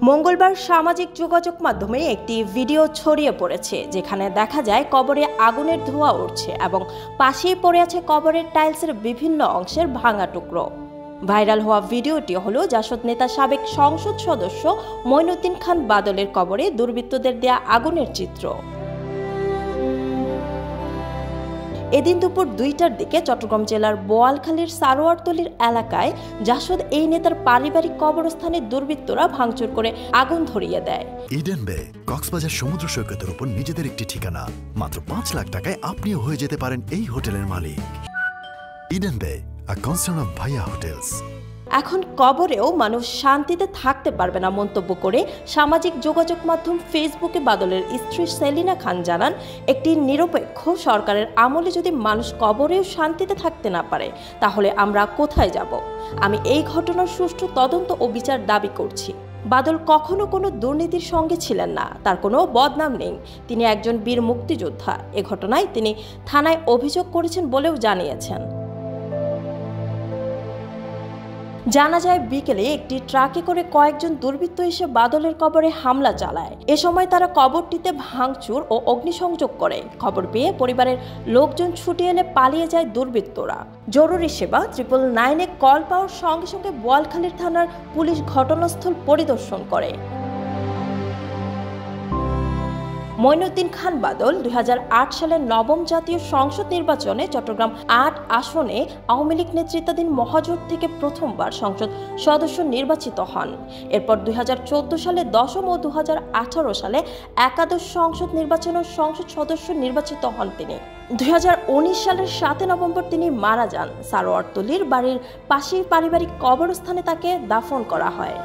মঙ্গলবার সামাজিক যোগাযোগ মাধ্যমে একটি ভিডিও ছড়িয়ে পড়েছে, যেখানে দেখা যায় কবরে আগুনের ধোঁয়া উঠছে এবং পাশেই পড়ে আছে কবরের টাইলসের বিভিন্ন অংশের ভাঙা টুকরো। ভাইরাল হওয়া ভিডিওটি হলো জাসদ নেতা সাবেক সংসদ সদস্য মঈনুদ্দিন খান বাদলের কবরে দুর্বৃত্তদের দেয়া আগুনের চিত্র। এদিন দুপুর 2টার দিকে চট্টগ্রাম জেলার বোয়ালখালীর সারোয়ারতলীর এলাকায় জাসদ এই নেতার পারিবারিক কবরস্থানে দুর্বৃত্তরা ভাঙচুর করে আগুন ধরিয়ে দেয়। ইডেন বে কক্সবাজার সমুদ্র সৈকতের উপর নিজেদের একটি ঠিকানা। মাত্র 5 লাখ টাকায় আপনিও হয়ে যেতে পারেন এই হোটেলের মালিক। ইডেন বে, আ কনসার্ন অফ ভাইয়া হোটেলস। এখন কবরেও মানুষ শান্তিতে থাকতে পারবে না মন্তব্য করে সামাজিক যোগাযোগ মাধ্যম ফেসবুকে বাদলের স্ত্রী সেলিনা খান জানান, একটি নিরপেক্ষ সরকারের আমলে যদি মানুষ কবরেও শান্তিতে থাকতে না পারে, তাহলে আমরা কোথায় যাব? আমি এই ঘটনার সুষ্ঠু তদন্ত ও বিচার দাবি করছি। বাদল কখনো কোনো দুর্নীতির সঙ্গে ছিলেন না, তার কোনো বদনাম নেই। তিনি একজন বীর মুক্তিযোদ্ধা। এ ঘটনায় তিনি থানায় অভিযোগ করেছেন বলেও জানিয়েছেন। জানা যায়, বিকেলে একটি ট্রাকে করে কয়েকজন দুর্বৃত্ত এসে বাদলের কবরে হামলা চালায়। এ সময় তারা কবরটিতে ভাঙচুর ও অগ্নিসংযোগ করে। খবর পেয়ে পরিবারের লোকজন ছুটে এলে পালিয়ে যায় দুর্বৃত্তরা। জরুরি সেবা 999-এ কল পাওয়ার সঙ্গে সঙ্গে বোয়ালখালীর থানার পুলিশ ঘটনাস্থল পরিদর্শন করে। মঈনুদ্দিন খান বাদল 2008 সালের নবম জাতীয় সংসদ নির্বাচনে চট্টগ্রাম 8 আসনে আওয়ামী লীগ নেতৃত্বাধীন মহাজোট থেকে প্রথমবার সংসদ সদস্য নির্বাচিত হন। এরপর 2014 সালে 10ম ও 2018 সালে একাদশ সংসদ নির্বাচনে সংসদ সদস্য নির্বাচিত হন তিনি। 2019 সালের 7 নভেম্বর তিনি মারা যান। সারোয়ারতলীর বাড়ির পাশেই পারিবারিক কবরস্থানে তাকে দাফন করা হয়।